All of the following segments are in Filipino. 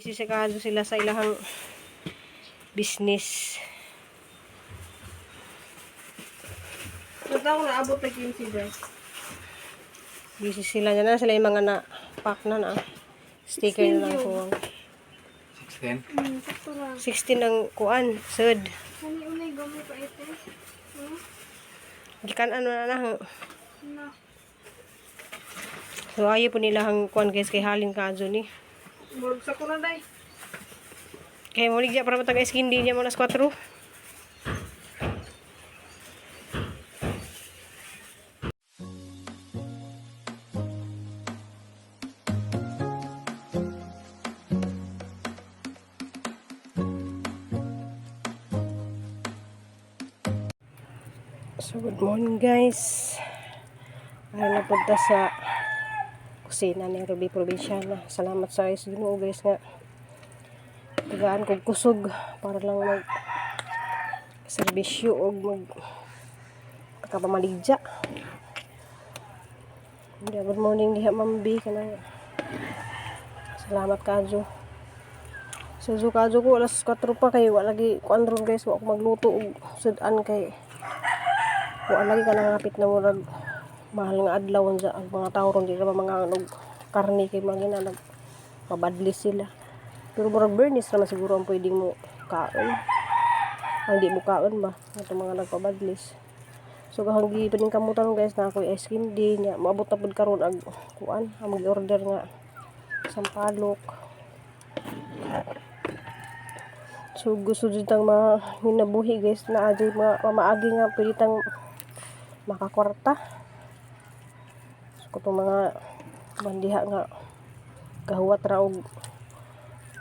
busy sa kaso sila sa ilahang business. So, ako naabot na 15 guys. Busy sila na sila yung mga na-pack na. Sticker na lang kuwang. 16? 16 ang kuan, sud. Hani unay gamay pa ito. Gikan ano na na. Na. So ayo po nila ang kuan guys kay halin kaso ni. Burog sa ko na day. Kaya mo ligya para matag skin din niya mo nas 4. So good morning guys. Ay napunta sa kusina ni Ruby Provinciana. Salamat sa is Ginoo guys nga. Tagaan kog kusog para lang mag serbisyo og mag kapamaligya. Good morning diha Ma'am B kanang. Salamat kadyo. So kadyo ko alas 4 pa kay wala lagi kuan ron guys, wa ko magluto og sudan kay wala lagi ka nangapit na murag mahal nga adlaw sa ang mga tao ron di na mga karne kay mga ginanag mabadlis sila. Pero murag bernis naman siguro ang pwedeng mo kaon. Ang di mo kaon ba itong mga nagpabadlis. So kahanggi pa din kamutan guys na ako ice cream din nya maabot na pud karon ag kuan ang mag-order nga sampalok. So gusto din tang mga hinabuhi guys na adi mga maagi nga pwede tang makakwarta. So kung mga bandiha nga gahuwat ra og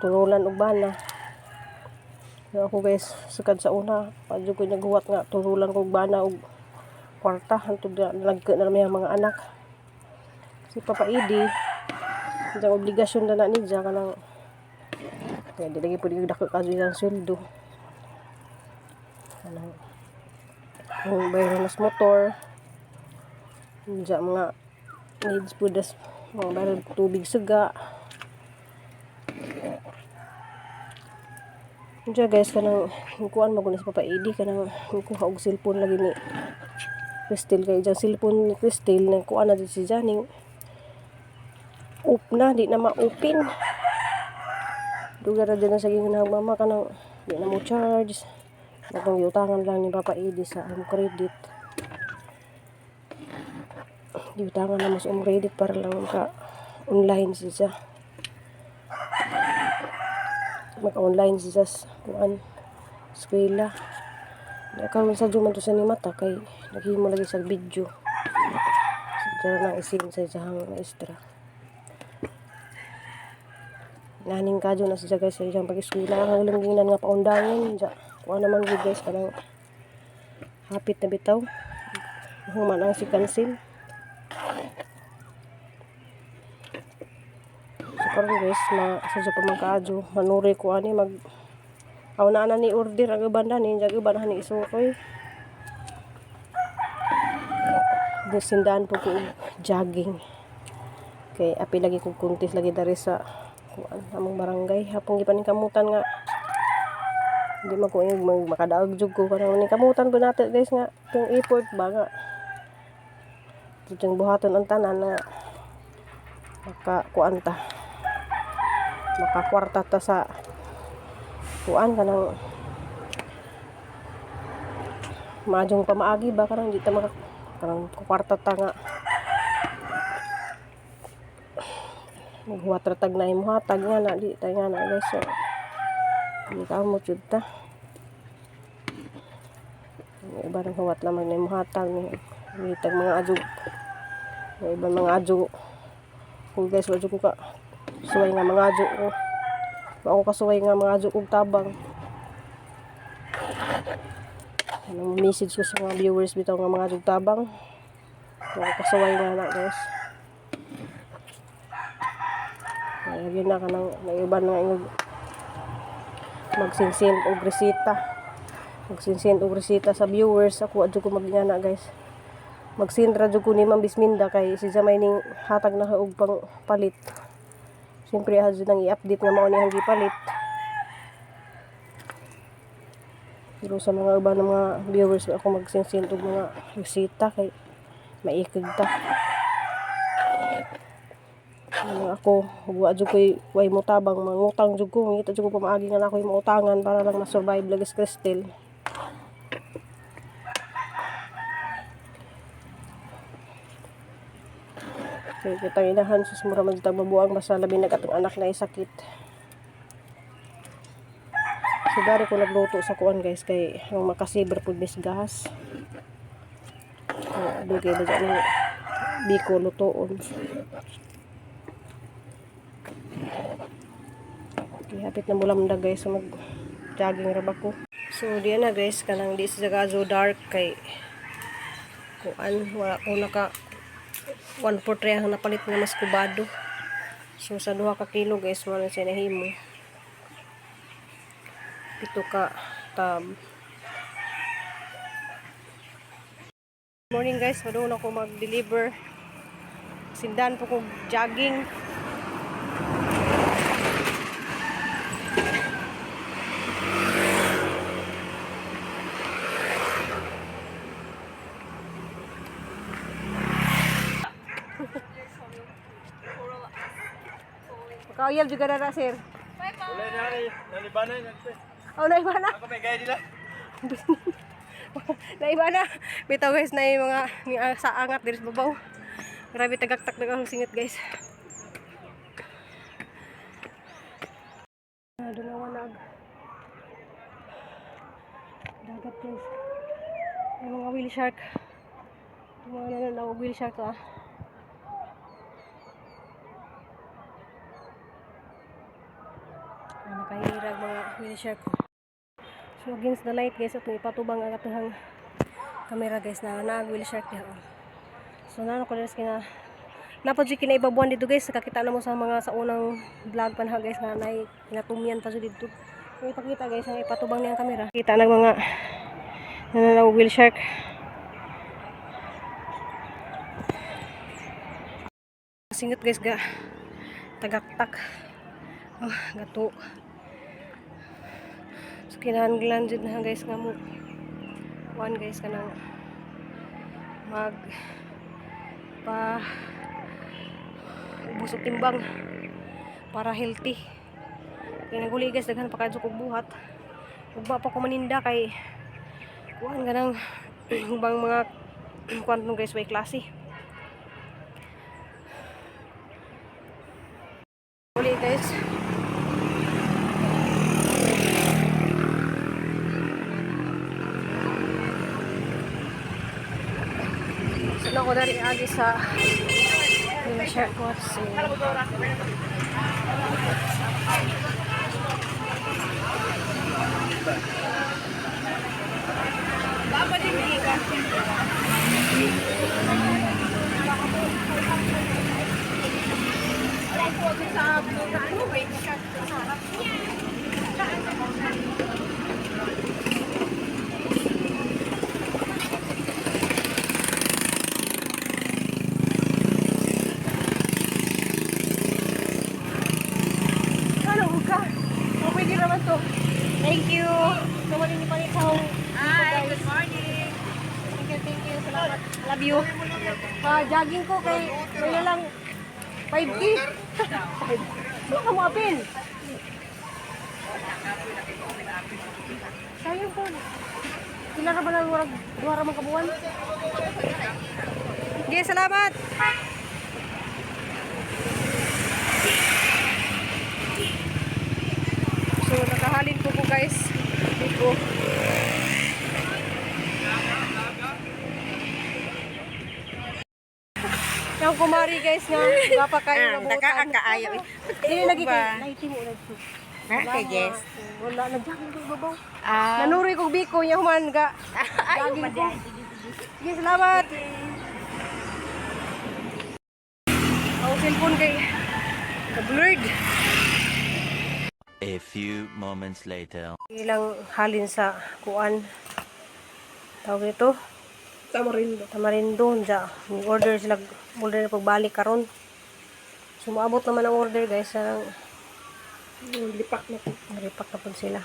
turulan og bana. So ako guys sukad sa una padyo ko naghuwat nga turulan og bana og kwarta hantud nalagke na may mga anak. Si Papa Idi ang obligasyon na ni niya kanang kaya di lagi pwede dako kaso ng sweldo. Kanang kung bayro nas motor diya mga needs po das mga bayro tubig suga diya guys kanang kuan magunas pa paidi kanang kuha og cellphone lagi ni Crystal kay diya cellphone ni Crystal na kuan na si Janing up na di na ma-open duga ra dyan sa ginang mama kanang di na mo charge natong yutangan lang ni Papa Idi sa home credit. Yutangan na mas credit para lang ka online siya. Maka-online siya sa kuan eskwela. Nakawin sa duman to sa ni mata kay naghimo lagi sa video. Sa na isin sa isang maestra. Naning kadyo na siya guys sa isang pag-eskwela ang langginan nga paundangan diya. Kuha naman good guys kanang hapit na bitaw human ang si Kansil. So karon guys na sa pa magkaadyo manuri ko ani mag aw na ni order ang uban na ni jag uban ni isukoy disindan po ko jogging kay api lagi kog kuntis lagi dari sa kuan among barangay hapong gipaning kamutan nga hindi man ko yung makadaog jud ko kanang ni kamutan po natin guys nga yung effort ba nga yung buhaton ang tanan na makakuan ta makakwarta ta sa kuan kanang majong pamaagi ba kanang di ta kanang kwarta ta nga maghuwat ratag na imuhatag nga na di ta nga na guys so hindi ka mo jud ta iba nang huwat naman na imuhatag ni tag mga adyo iba mga adyo kung guys wadyo ko ka suway nga mga adyo ko ako kasuway nga mga adyo kong tabang anong message ko sa mga viewers bitaw nga mga adyo tabang ako kasuway nga na guys. Yun na kanang naiban nga ingog magsinsin og resita sa viewers ako adyo ko magingana guys magsindra jud ko ni Ma'am Bisminda kay si Jamay ning hatag na og pang palit Siyempre hadyo nang i-update nga mao niyang gipalit. Pero sa mga uban ng mga viewers ako magsinsend og mga resita kay maikig ta. Ano ako, wa jud koy way motabang mangutang jud ko, ngita jud ko pamaagi nga ako yung mautangan para lang ma-survive lagis Cristel. Kaya kitang inahan sus mura man jud mabuang basta labi na katong anak na isakit. So dari ko nagluto sa kuan guys kay ang makasiber pud mis gas. Dugay ba dyan biko lutoon. Hapit na mulamda guys, so mag jogging raba ko. So diyan na guys, kanang di sa gazo dark kay kuan wala ko naka 1/4 ang napalit nga mas kubado. So sa 2 ka kilo guys, wala siya nahimo. 7 ka tab. Morning guys, madung ako mag-deliver. Sindan po ko jogging. Kauyab juga dara sir. Wala na rin. Nalibanan yan. Oh, naiba na. Ako may gaya nila. Naiba na. Bitaw guys na yung mga sa angat diri sa babaw. Grabe tagaktak na ang singit guys. Doon na wanag. Dagat guys. Yung mga whale shark. Yung mga nananawag whale shark ah. Nakahirag mga whale shark. So against the light guys, atong ipatubang ang atong camera guys na whale shark diha. So nano ko guys kina napad jud kina ibabuan dito guys, nakakita na mo sa mga sa unang vlog panha guys na nay kinatumyan pa jud dito. So ipakita guys ang ipatubang niyang camera. Kita ng mga nananaw whale shark. Singot guys ga tagaktak. Oh, gato. So kinahanglan jud na guys nga mo. One guys kanang mag pa ubos og timbang para healthy. Kaya naguli guys daghan pa kadto kog buhat. Ug ba pa ko maninda kay kuan ganang ubang mga kuan guys way klase. Uli guys. So ako dari agi sa share ko si Baba din ka. Thank you. So, wala ni palit sa Hi, good morning. Thank you. Salamat. Love you. Jogging ko kay wala lang 5K. Baka mo apin. Sayang po. Kila ka ba lang duwara mong kabuan? Okay, salamat. So, nakahalin po guys. Dito. Yung kumari guys nga, gapa kayo nabutan. Nakakaayaw. Dili lagi kay laiti mo ulit. Okay, yes. Wala, nagjakin ko babaw. Ah, Nanuroy kong biko niya human ga. ayaw Jogging pa ko. din. Sige, salamat. Ang cellphone kay blurred. A few moments later. Ilang halin sa kuan. Tawag ito. Tamarindo. Tamarindo. Order sila. Order na pagbalik karon. Sumabot naman ang order guys. Sarang Lipak na po. naripak na po sila.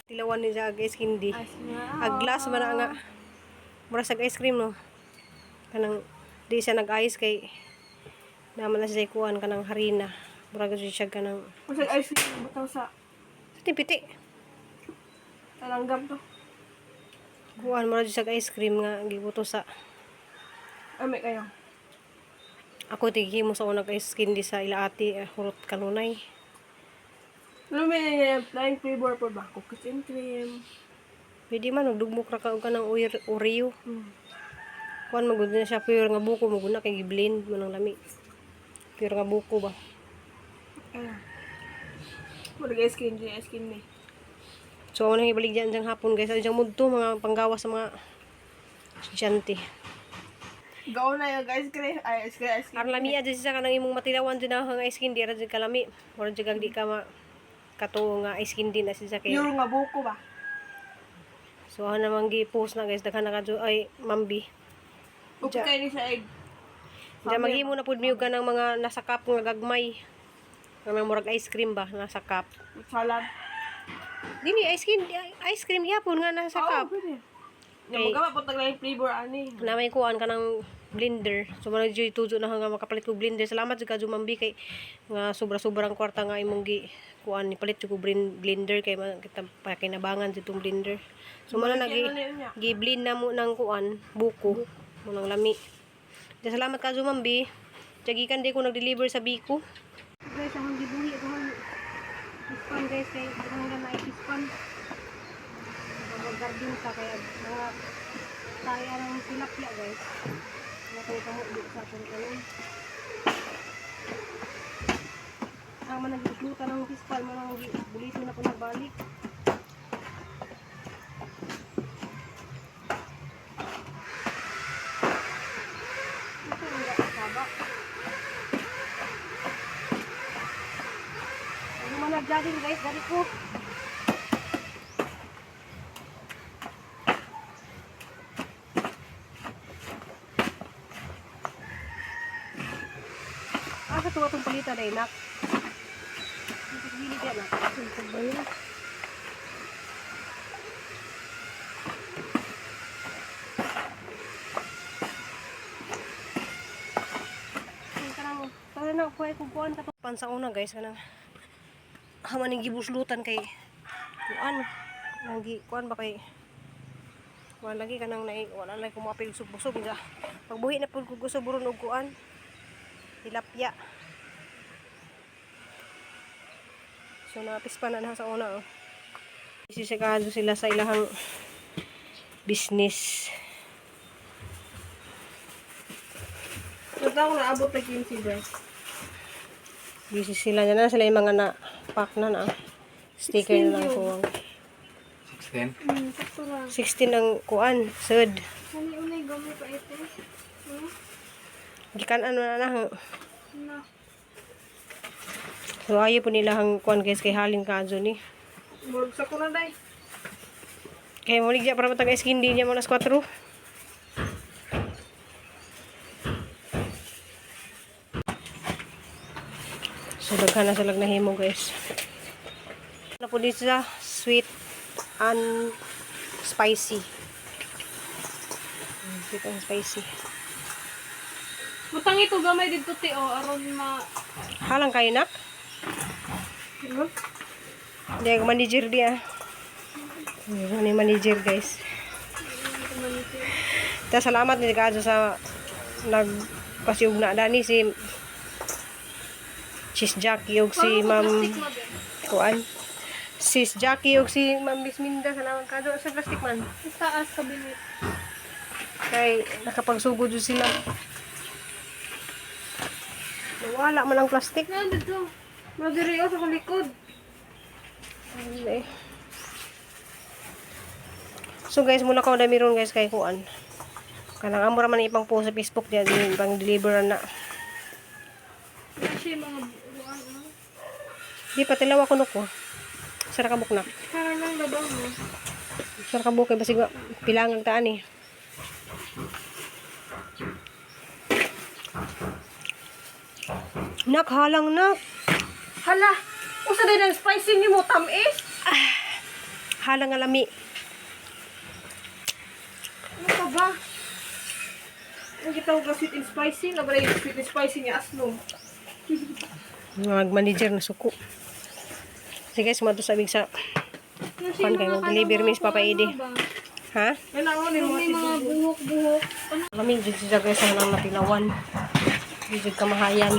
Tilawan ni sa guys hindi. Ag glass man na nga. Mura sa ice cream no. Kanang di siya nag-ice kay naman na siya kuan kanang harina. Mura gyud siya kanang Kasi ice cream butaw sa sa tipiti. talanggam to. Kuan mura gyud siya ice cream nga gibuto sa Ame kayo. ako tigi mo sa unang ice candy sa ilaati hurot kanunay. Lumi niya yung flying flavor po ba? Cookies and cream. Pwede man nagdugmok ra ka og kanang Oreo. Kuan magud na siya pure nga buko magud na kay gi-blend mo ng lami. Pure nga buko ba. Ayan. Mura ice cream ni. So ako nang ibalik dyan hapon guys. Ano dyan mudto mga panggawas sa mga estudyante. Gao na yung ice cream. Ay, ice cream. Aron lami adyan siya kanang imong matilawan dyan ang ice candy ra dyan kalami. Mura dyan kag di ka katuo nga ice candy na siya kay. Pure nga buko ba? So ako namang gi-post na guys daghan na kadyo ay mambi. Okay kayo ni sa egg. Diyan maghimo na pud miyog ka ng mga nasa cup nga gagmay. Kanang murag ice cream ba nasa cup. Salad. Dini ice cream yapon nga nasa cup. Pwede. Yung magawa po taglang flavor ani. Na may kuan ka ng blender. So man jud tujo na nga makapalit ko blender. Salamat jud ka Mambi kay nga sobra-sobrang kwarta nga imong gi kuan ni palit jud ko blender kay kita pakinabangan jud tong blender. So man na gi-blend na mo ng kuan buko mo ng lami. Di salamat ka Mambi. Jagikan di ko nag-deliver sa Biko. Guys, ang gibuhi ko han. Ispan guys kay hanggang na ispan. Garden sa kaya mga kaya ng tilapia guys. Nakay kamo di sa atin kanon. Ang man nagluto ng fispal mo nang bulito na ko nagbalik. Ito nga saba. Ano man nag-jogging guys, dari ko. Asa tuwa itong palita na inak? Hindi ka na. Ito ba yun? Tara na, kuhaan ka to. Pansa una guys, kanang haman yung gibuslutan kay kuhaan. Kuhaan ba kay kuhaan lagi kanang wala lang kumapil busog-busog. Pagbuhi na po gusto buron og kuhaan. Tilapia. So napispan na sa una oh. Isisigado sila sa ilahang business. So taong naabot na 15 guys. Busy sila na sila yung mga na-pack na. Sticker na lang kuwang. 16? Sakto lang. 16 ang kuan, sud. Hani unay gamay pa ito. Gikan ano na na. Na. So ayo po nila ang kuan guys kay halin kadyo ni. Murag sa ko na day. Kaya mo ligya para matag skin din niya mo nas 4. So daghan na sila nahimo guys. Na po dito sa sweet and spicy. Sweet and spicy. Butang ito gamay dito ti o aron ma Halang kayo nak? Hindi ako manager dia. Ano yung manager guys. Ta salamat ni kadyo sa nagpasyug na dani si Sis Jackie og si Ma'am Kuan. Sis Jackie og si Ma'am Bisminda salamat kadyo sa plastic man. taas kabinet. Kay nakapagsugod jud sila. Wala man ang plastic. Na dito. Madiri sa likod. Ay. So guys, muna ko dami ron guys kay Kuan. Kanang amo ra man ipang post sa Facebook diyan pang deliver na. Kasi mga buwan no. Di pa tilaw ako nuko. Sara ka buknak. Para lang labaw mo. Sara ka bukay basig pilangang taan eh. Nakhalang na. Hala, usa din ang spicy ni mo tamis. Halang nga lami. Ano ka ba? Ang gitawag na sweet and spicy, nabala yung sweet and spicy niya asno. Mag-manager na suko. Sige guys, sumato sa big sa kan kayo mag-deliver miss Papa Edi. Ha? Kailangan ni mo mga buhok-buhok. Kami jud siya guys ang nang napilawan. Jud kamahayan.